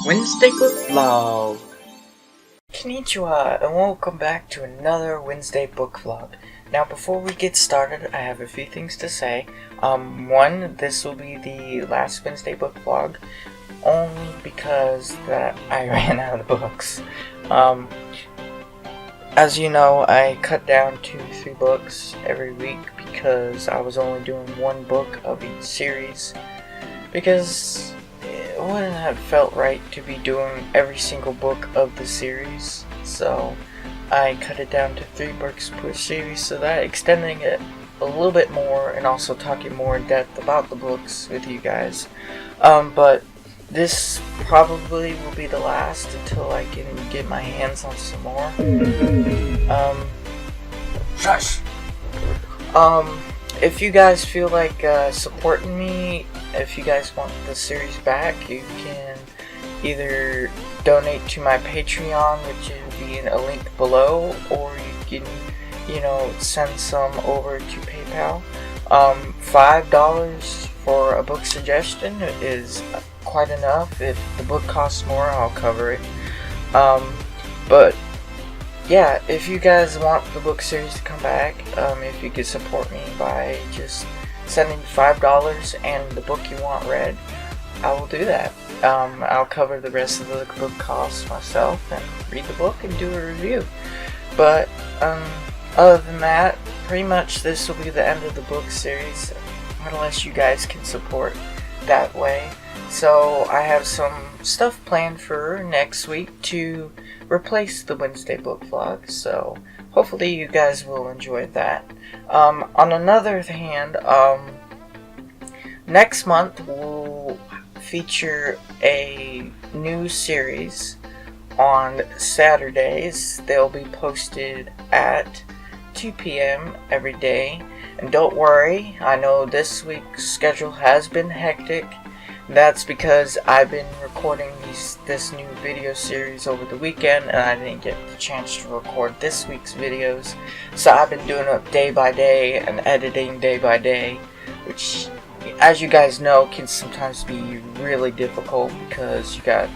Wednesday Book Vlog. Konnichiwa and welcome back to another Wednesday Book Vlog. Now before we get started, I have a few things to say. One, this will be the last Wednesday Book Vlog, only because that I ran out of books. As you know, I cut down to 3 books every week because I was only doing 1 book of each series, because it wouldn't have felt right to be doing every single book of the series, so I cut it down to 3 books per series, so that extending it a little bit more and also talking more in depth about the books with you guys. But this probably will be the last until I can get my hands on some more. Shush! If you guys feel like supporting me, if you guys want the series back, you can either donate to my Patreon, which will be in a link below, or you can, send some over to PayPal. $5 for a book suggestion is quite enough. If the book costs more, I'll cover it. But yeah, if you guys want the book series to come back, if you could support me by just sending $5 and the book you want read, I will do that. I'll cover the rest of the book costs myself and read the book and do a review. But other than that, pretty much this will be the end of the book series, unless you guys can support that way. So I have some stuff planned for next week to replace the Wednesday book vlog, so hopefully you guys will enjoy that. On another hand, next month we'll feature a new series on Saturdays. They'll be posted at 2 p.m. every day. And don't worry, I know this week's schedule has been hectic. That's because I've been recording this new video series over the weekend, and I didn't get the chance to record this week's videos. So I've been doing it day by day and editing day by day, which, as you guys know, can sometimes be really difficult because you got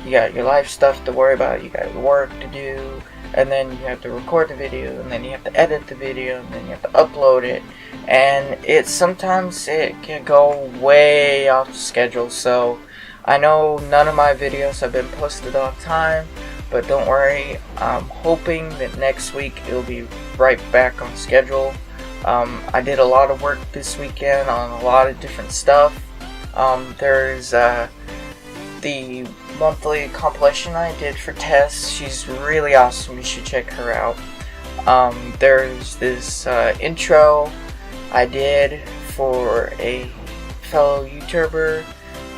your life stuff to worry about, you got work to do, and then you have to record the video, and then you have to edit the video, and then you have to upload it, and sometimes it can go way off the schedule. So I know none of my videos have been posted on time, but don't worry, I'm hoping that next week it'll be right back on schedule. I did a lot of work this weekend on a lot of different stuff. There's the monthly compilation I did for Tess. She's really awesome, you should check her out. There's this intro I did for a fellow YouTuber.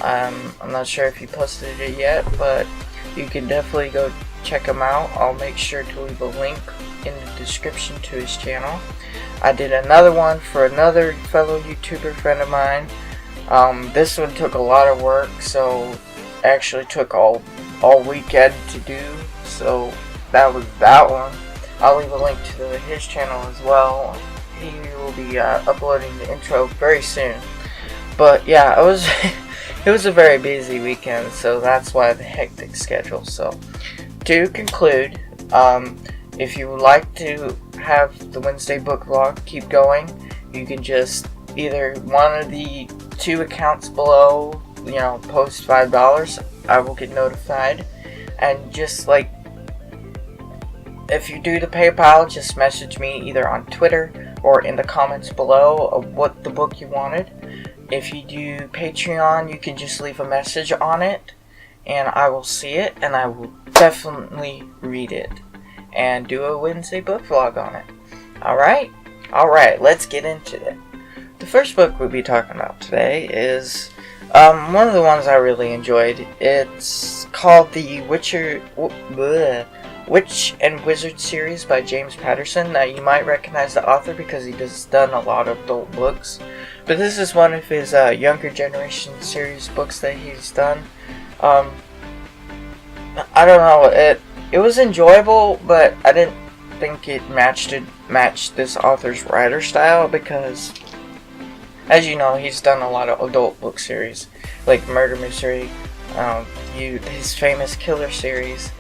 I'm not sure if he posted it yet, but you can definitely go check him out. I'll make sure to leave a link in the description to his channel. I did another one for another fellow YouTuber friend of mine. This one took a lot of work, so actually took all weekend to do, so that was that one. I'll leave a link to his channel as well. He will be uploading the intro very soon. But yeah, it was a very busy weekend, so that's why the hectic schedule. So to conclude, if you would like to have the Wednesday book vlog keep going, you can just either one of the 2 accounts below, post $5, I will get notified. And just like, if you do the PayPal, just message me either on Twitter or in the comments below of what the book you wanted. If you do Patreon, you can just leave a message on it and I will see it, and I will definitely read it and do a Wednesday book vlog on it. Alright, let's get into it. The first book we'll be talking about today is one of the ones I really enjoyed. It's called the Witch and Wizard series by James Patterson. Now you might recognize the author because he has done a lot of adult books, but this is one of his younger generation series books that he's done. I don't know, it was enjoyable, but I didn't think it matched this author's writer style, because as you know, he's done a lot of adult book series like murder mystery, his famous killer series.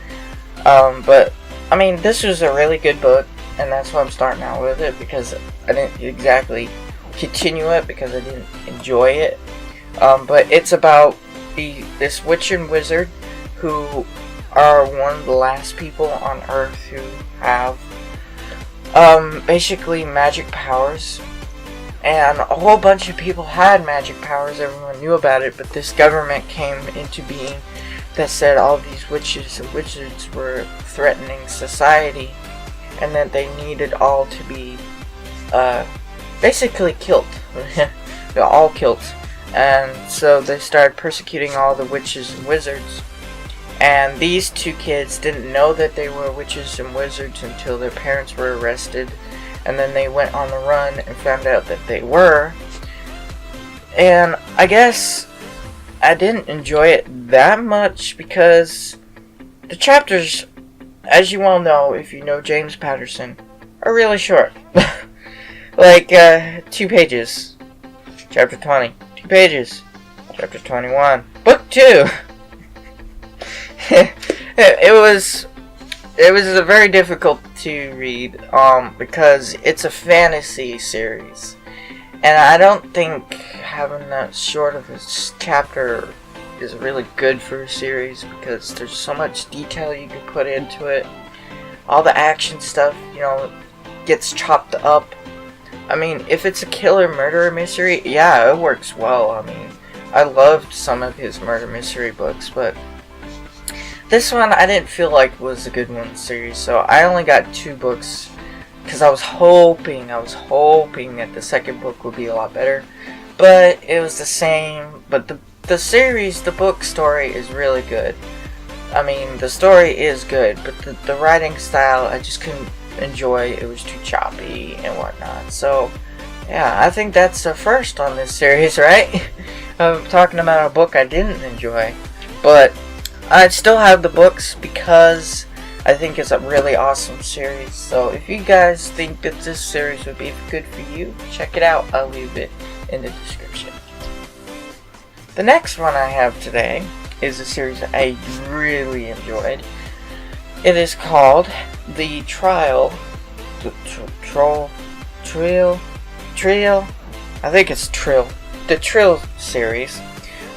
But I mean, this was a really good book, and that's why I'm starting out with it, because I didn't exactly continue it because I didn't enjoy it. But it's about this witch and wizard who are one of the last people on Earth who have basically magic powers. And a whole bunch of people had magic powers, everyone knew about it, but this government came into being that said all these witches and wizards were threatening society, and that they needed all to be basically killed. They're all killed. And so they started persecuting all the witches and wizards. And these two kids didn't know that they were witches and wizards until their parents were arrested. And then they went on the run and found out that they were. And I guess I didn't enjoy it that much because the chapters, as you all know, if you know James Patterson, are really short. Like 2 pages. Chapter 20. 2 pages. Chapter 21. Book 2. It was a very difficult to read because it's a fantasy series, and I don't think having that short of a chapter is really good for a series because there's so much detail you can put into it. All the action stuff, gets chopped up. I mean, if it's a killer murder mystery, yeah, it works well. I mean, I loved some of his murder mystery books, but this one I didn't feel like was a good one series, so I only got 2 books because I was hoping that the second book would be a lot better, but it was the same. But the series, the book story is really good. I mean, the story is good, but the writing style I just couldn't enjoy. It was too choppy and whatnot. So yeah, I think that's the first on this series, right? I'm talking about a book I didn't enjoy, but I still have the books because I think it's a really awesome series. So if you guys think that this series would be good for you, check it out. I'll leave it in the description. The next one I have today is a series that I really enjoyed. It is called The Trylle. Trylle? I think it's Trylle. The Trylle series.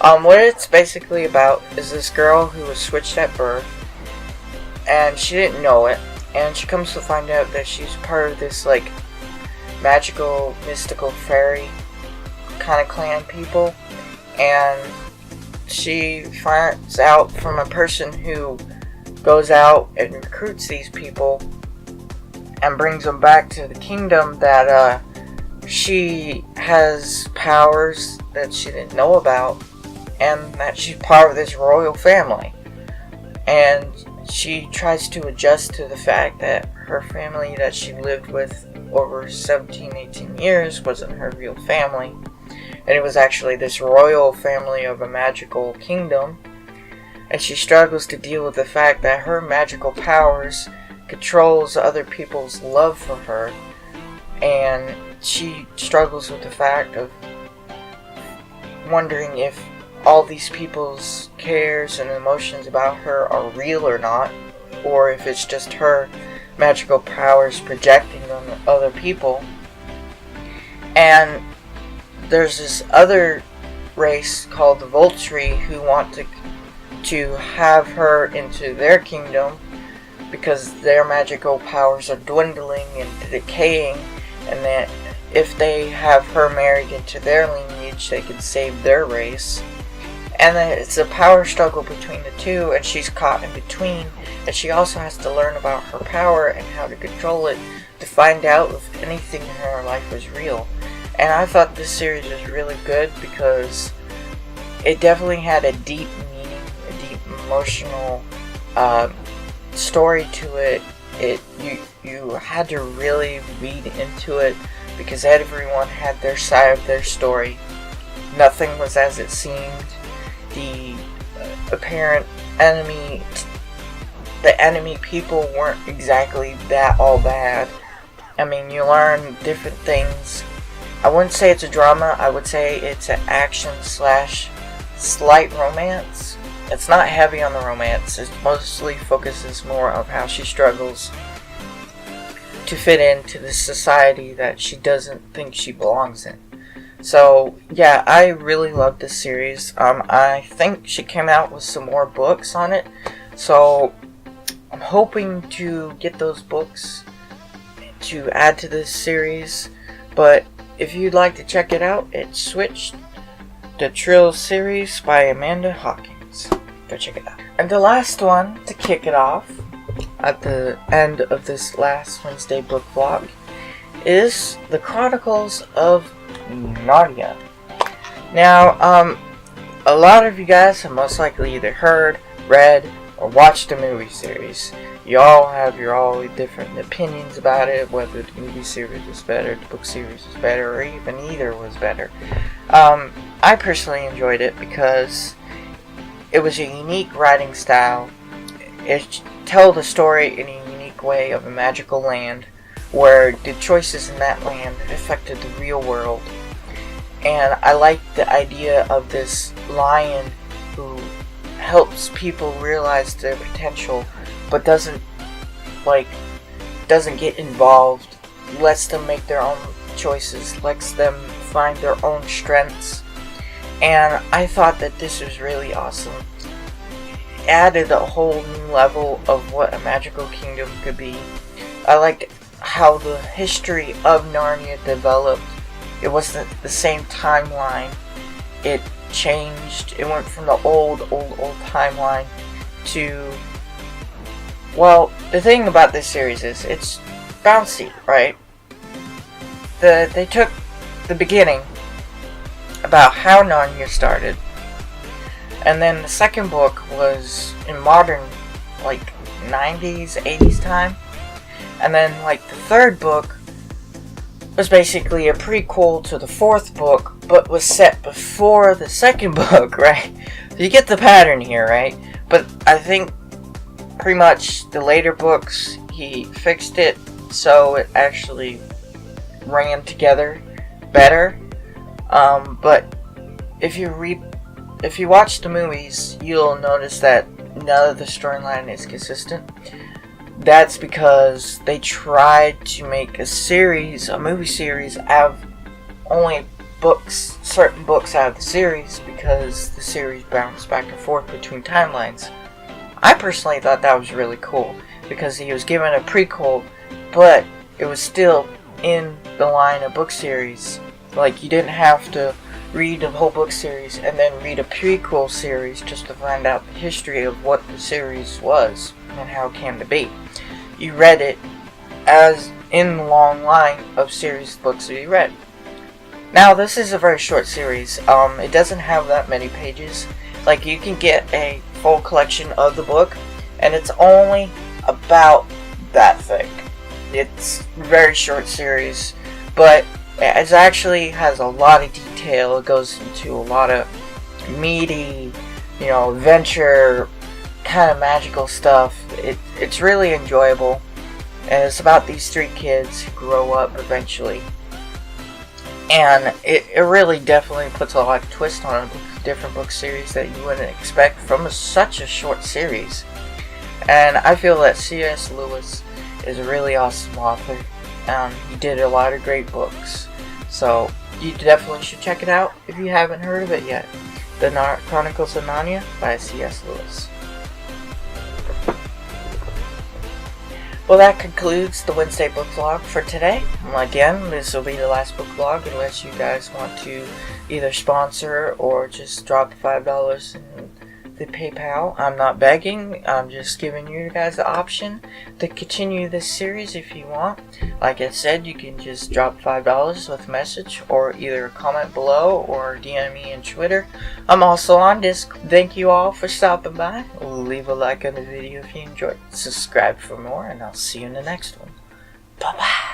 What it's basically about is this girl who was switched at birth, and she didn't know it, and she comes to find out that she's part of this, like, magical, mystical fairy kind of clan people, and she finds out from a person who goes out and recruits these people and brings them back to the kingdom that she has powers that she didn't know about, and that she's part of this royal family. And she tries to adjust to the fact that her family that she lived with over 17-18 years wasn't her real family, and it was actually this royal family of a magical kingdom. And she struggles to deal with the fact that her magical powers controls other people's love for her, and she struggles with the fact of wondering if all these people's cares and emotions about her are real or not, or if it's just her magical powers projecting on other people. And there's this other race called the Volturi who want to have her into their kingdom because their magical powers are dwindling and decaying, and that if they have her married into their lineage, they can save their race. And then it's a power struggle between the two, and she's caught in between, and she also has to learn about her power and how to control it to find out if anything in her life was real. And I thought this series was really good because it definitely had a deep meaning, a deep emotional story to it. You had to really read into it because everyone had their side of their story. Nothing was as it seemed. The apparent enemy, the enemy people weren't exactly that all bad. I mean, you learn different things. I wouldn't say it's a drama. I would say it's an action / slight romance. It's not heavy on the romance. It mostly focuses more on how she struggles to fit into the society that she doesn't think she belongs in. So, yeah, I really love this series. I think she came out with some more books on it. So, I'm hoping to get those books to add to this series. But if you'd like to check it out, it's switched. The Trylle series by Amanda Hocking. Go check it out. And the last one to kick it off at the end of this last Wednesday book vlog is The Chronicles of Narnia. Now, a lot of you guys have most likely either heard, read, or watched the movie series. You all have your all different opinions about it, whether the movie series was better, the book series was better, or even either was better. I personally enjoyed it because it was a unique writing style. It told the story in a unique way of a magical land where the choices in that land affected the real world. And I like the idea of this lion who helps people realize their potential but doesn't get involved, lets them make their own choices, lets them find their own strengths. And I thought that this was really awesome. It added a whole new level of what a magical kingdom could be. I liked how the history of Narnia developed. It wasn't the same timeline. It changed. It went from the old timeline to... Well, the thing about this series is it's bouncy, right? They took the beginning about how Narnia started, and then the second book was in modern, like 90s, 80s time, and then like the third book was basically a prequel to the fourth book, but was set before the second book, right? So you get the pattern here, right? But I think pretty much the later books, he fixed it so it actually ran together better. But if you watch the movies, you'll notice that none of the storyline is consistent. That's because they tried to make a movie series out of only certain books out of the series, because the series bounced back and forth between timelines. I personally thought that was really cool, because he was given a prequel, but it was still in the line of book series. Like, you didn't have to read the whole book series and then read a prequel series just to find out the history of what the series was and how it came to be. You read it as in the long line of series books that you read. Now, this is a very short series. It doesn't have that many pages. Like, you can get a full collection of the book, and it's only about that thick. It's a very short series, but it actually has a lot of detail. It goes into a lot of meaty, adventure, kind of magical stuff. It's really enjoyable, and it's about these three kids who grow up eventually. And it really definitely puts a lot of twist on a different book series that you wouldn't expect from such a short series. And I feel that C.S. Lewis is a really awesome author. He did a lot of great books. So you definitely should check it out if you haven't heard of it yet. The Chronicles of Narnia by C.S. Lewis. Well, that concludes the Wednesday book vlog for today. Again, this will be the last book vlog unless you guys want to either sponsor or just drop $5 in the PayPal. I'm not begging, I'm just giving you guys the option to continue this series if you want. Like I said, you can just drop $5 with a message or either comment below or DM me on Twitter. I'm also on Discord. Thank you all for stopping by. Leave a like on the video if you enjoyed. Subscribe for more, and I'll see you in the next one. Bye bye.